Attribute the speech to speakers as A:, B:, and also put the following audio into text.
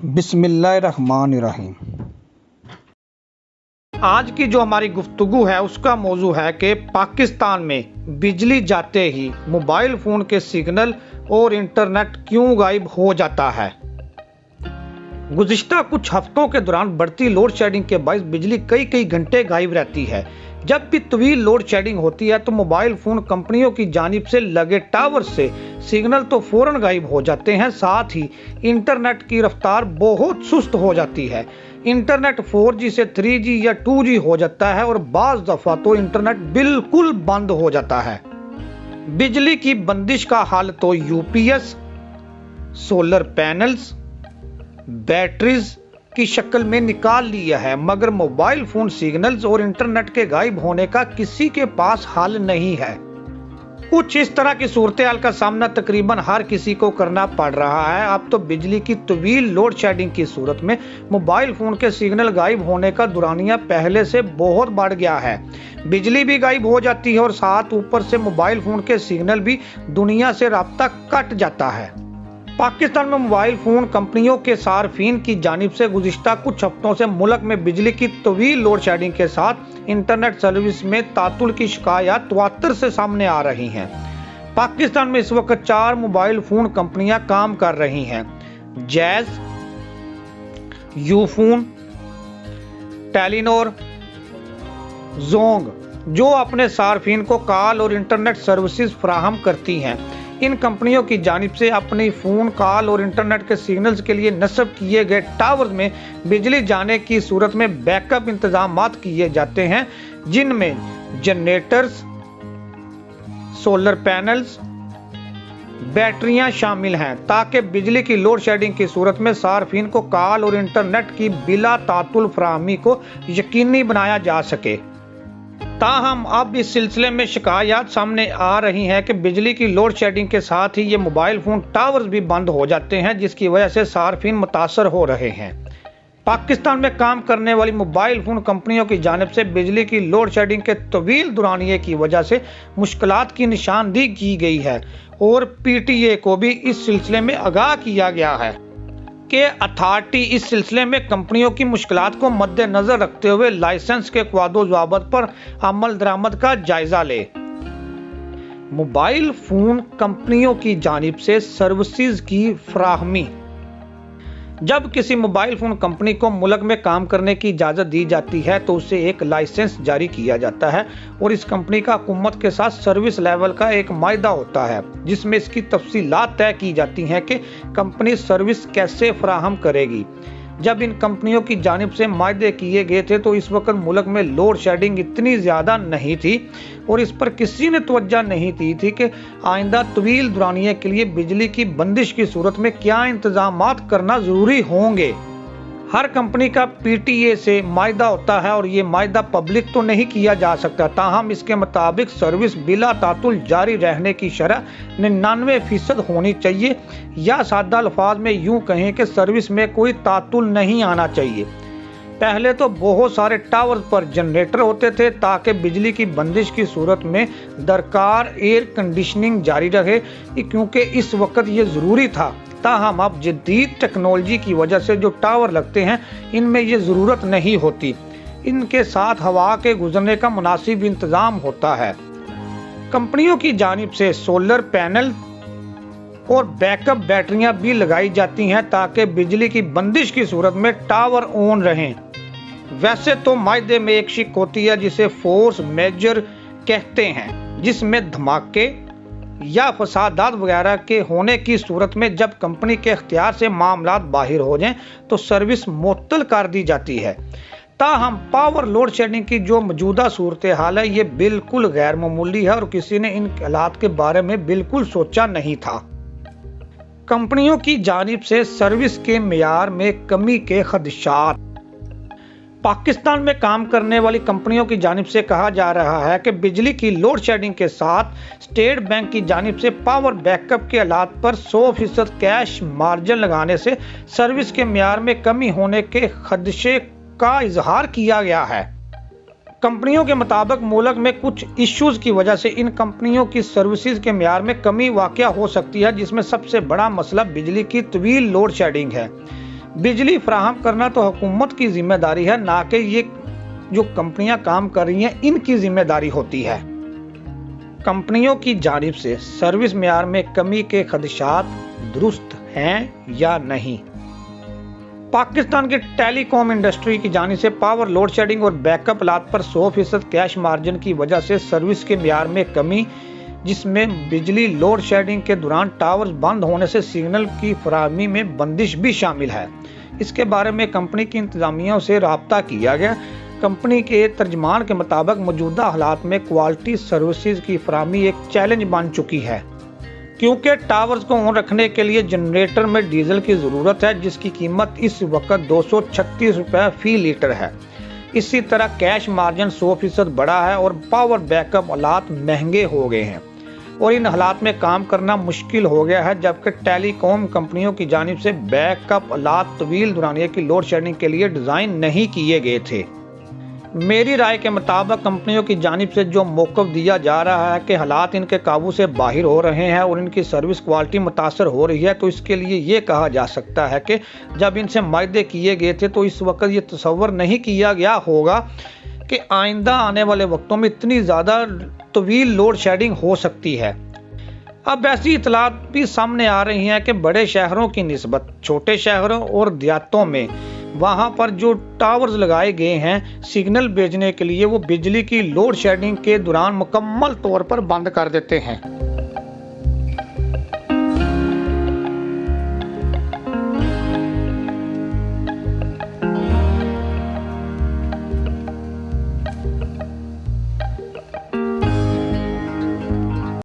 A: बिस्मिल्लाहिर्रहमानिर्रहीम। आज की जो हमारी गुफ्तगू है उसका मौजू है कि पाकिस्तान में बिजली जाते ही मोबाइल फ़ोन के सिग्नल और इंटरनेट क्यों गायब हो जाता है। गुज़िश्ता कुछ हफ्तों के दौरान बढ़ती लोड शेडिंग के बायस बिजली कई घंटे गायब रहती है। जब भी तवील लोड शेडिंग होती है तो मोबाइल फ़ोन कंपनियों की जानिब से लगे टावर से सिग्नल तो फौरन गायब हो जाते हैं, साथ ही इंटरनेट की रफ्तार बहुत सुस्त हो जाती है। इंटरनेट 4G से 3G या 2G हो जाता है और बाज़ दफ़ा तो इंटरनेट बिल्कुल बंद हो जाता है। बिजली की बंदिश का हल तो यूपीएस, सोलर पैनल्स, बैटरीज की शक्ल में निकाल लिया है, मगर मोबाइल फोन सिग्नल्स और इंटरनेट के गायब होने का किसी के पास हल नहीं है। कुछ इस तरह की सूरत हाल का सामना तकरीबन हर किसी को करना पड़ रहा है। अब तो बिजली की तवील लोड शेडिंग की सूरत में मोबाइल फोन के सिग्नल गायब होने का दुरानिया पहले से बहुत बढ़ गया है। बिजली भी गायब हो जाती है और साथ ऊपर से मोबाइल फोन के सिग्नल भी दुनिया से राब्ता कट जाता है। पाकिस्तान में मोबाइल फ़ोन कंपनियों के सार्फिन की जानिब से गुज़िश्ता कुछ हफ्तों से मुल्क में बिजली की तवील लोड शेडिंग के साथ इंटरनेट सर्विस में तातुल की शिकायत तवात्तर से सामने आ रही हैं। पाकिस्तान में इस वक्त 4 मोबाइल फ़ोन कंपनियां काम कर रही हैं: जैज़, यूफोन, टेलीनॉर, जोंग, जो अपने सार्फिन को कॉल और इंटरनेट सर्विसेज फराहम करती हैं। इन कंपनियों की जानिब से अपनी फ़ोन कॉल और इंटरनेट के सिग्नल्स के लिए नस्ब किए गए टावर्स में बिजली जाने की सूरत में बैकअप इंतजामात किए जाते हैं, जिनमें जनरेटर्स, सोलर पैनल्स, बैटरियां शामिल हैं, ताकि बिजली की लोड शेडिंग की सूरत में सार्फिन को कॉल और इंटरनेट की बिला तातुल फराहमी को यकीनी बनाया जा सके। ताहम अब इस सिलसिले में शिकायत सामने आ रही हैं कि बिजली की लोड शेडिंग के साथ ही ये मोबाइल फ़ोन टावर्स भी बंद हो जाते हैं, जिसकी वजह से सार्फिन मुतासर हो रहे हैं। पाकिस्तान में काम करने वाली मोबाइल फ़ोन कंपनियों की जानिब से बिजली की लोड शेडिंग के तवील दुरानिये की वजह से मुश्किलात की निशानदेही की गई है और PTA को भी इस सिलसिले में आगाह किया गया है कि अथॉरिटी इस सिलसिले में कंपनियों की मुश्किलात को मद्देनजर रखते हुए लाइसेंस के क़वादो ज़वाबित पर अमल दरामद का जायजा ले। मोबाइल फ़ोन कंपनियों की जानिब से सर्विसेज की फराहमी: जब किसी मोबाइल फ़ोन कंपनी को मुल्क में काम करने की इजाज़त दी जाती है तो उसे एक लाइसेंस जारी किया जाता है और इस कंपनी का हुकूमत के साथ सर्विस लेवल का एक मायदा होता है, जिसमें इसकी तफसीलात तय की जाती हैं कि कंपनी सर्विस कैसे फराहम करेगी। जब इन कंपनियों की जानिब से मायदे किए गए थे तो इस वक्त मुल्क में लोड शेडिंग इतनी ज़्यादा नहीं थी और इस पर किसी ने तवज्जो नहीं दी थी कि आइंदा तवील दुरानिये के लिए बिजली की बंदिश की सूरत में क्या इंतजामात करना ज़रूरी होंगे। हर कंपनी का PTA से मायदा होता है और ये मायदा पब्लिक तो नहीं किया जा सकता, ताहम इसके मुताबिक सर्विस बिला तातुल जारी रहने की शरह 99% होनी चाहिए, या सादा अल्फाज में यूं कहें कि सर्विस में कोई तातुल नहीं आना चाहिए। पहले तो बहुत सारे टावर्स पर जनरेटर होते थे ताकि बिजली की बंदिश की सूरत में दरकार एयर कंडीशनिंग जारी रहे, क्योंकि इस वक्त ये ज़रूरी था। ताहम अब जदीद टेक्नोलॉजी की वजह से जो टावर लगते हैं इनमें ये ज़रूरत नहीं होती, इनके साथ हवा के गुजरने का मुनासिब इंतज़ाम होता है। कंपनियों की जानिब से सोलर पैनल और बैकअप बैटरियां भी लगाई जाती हैं ताकि बिजली की बंदिश की सूरत में टावर ऑन रहें। वैसे तो मायदे में एक शिक होती है जिसे फोर्स मेजर कहते हैं, जिसमें धमाके या फसादात वगैरह के होने की सूरत में जब कंपनी के इख्तियार से मामलात बाहिर हो जाएं तो सर्विस मुअत्तल कर दी जाती है। ताहम पावर लोड शेडिंग की जो मौजूदा सूरत हाल है ये बिल्कुल गैर मामूली है और किसी ने इन हालात के बारे में बिल्कुल सोचा नहीं था। कंपनियों की जानिब से सर्विस के मेयार में कमी के खदशात: पाकिस्तान में काम करने वाली कंपनियों की जानिब से कहा जा रहा है कि बिजली की लोड शेडिंग के साथ स्टेट बैंक की जानिब से पावर बैकअप के हालात पर 100% कैश मार्जिन लगाने से सर्विस के मेयार में कमी होने के खदशे का इजहार किया गया है। कंपनियों के मुताबिक मुल्क में कुछ इश्यूज की वजह से इन कंपनियों की सर्विसेज के मेयार में कमी वाक़या हो सकती है, जिसमें सबसे बड़ा मसला बिजली की तवील लोड शेडिंग है। बिजली फराहम करना तो हुकूमत की जिम्मेदारी है, ना कि ये जो कंपनियां काम कर रही हैं इनकी जिम्मेदारी होती है। कंपनियों की जानिब से सर्विस मेयार में कमी के खदशात दुरुस्त हैं या नहीं। पाकिस्तान की टेलीकॉम इंडस्ट्री की जानिब से पावर लोड शेडिंग और बैकअप हालात पर 100% कैश मार्जिन की वजह से सर्विस के मेयार में कमी, जिसमें बिजली लोड शेडिंग के दौरान टावर्स बंद होने से सिग्नल की फराहमी में बंदिश भी शामिल है। इसके बारे में कंपनी की इंतजामिया से रब्ता किया गया। कंपनी के तर्जमान के मुताबिक मौजूदा हालात में क्वालिटी सर्विसेज की फराहमी एक चैलेंज बन चुकी है, क्योंकि टावर्स को ऑन रखने के लिए जनरेटर में डीजल की ज़रूरत है, जिसकी कीमत इस वक्त 236 रुपये फी लीटर है। इसी तरह कैश मार्जिन 100% बढ़ा है और पावर बैकअप हालात महंगे हो गए हैं और इन हालात में काम करना मुश्किल हो गया है, जबकि टेलीकॉम कंपनियों की जानिब से बैकअप हालात तवील दुरानिया की लोड शेडिंग के लिए डिज़ाइन नहीं किए गए थे। मेरी राय के मुताबिक कंपनियों की जानिब से जो मौक़िफ़ दिया जा रहा है कि हालात इनके काबू से बाहर हो रहे हैं और इनकी सर्विस क्वालिटी मुतासर हो रही है, तो इसके लिए ये कहा जा सकता है कि जब इनसे मायदे किए गए थे तो इस वक्त ये तसव्वुर नहीं किया गया होगा कि आइंदा आने वाले वक्तों में इतनी ज़्यादा तवील लोड शेडिंग हो सकती है। अब ऐसी इतलात भी सामने आ रही हैं कि बड़े शहरों की निस्बत छोटे शहरों और देहातों में वहां पर जो टावर्स लगाए गए हैं सिग्नल भेजने के लिए, वो बिजली की लोड शेडिंग के दौरान मुकम्मल तौर पर बंद कर देते हैं।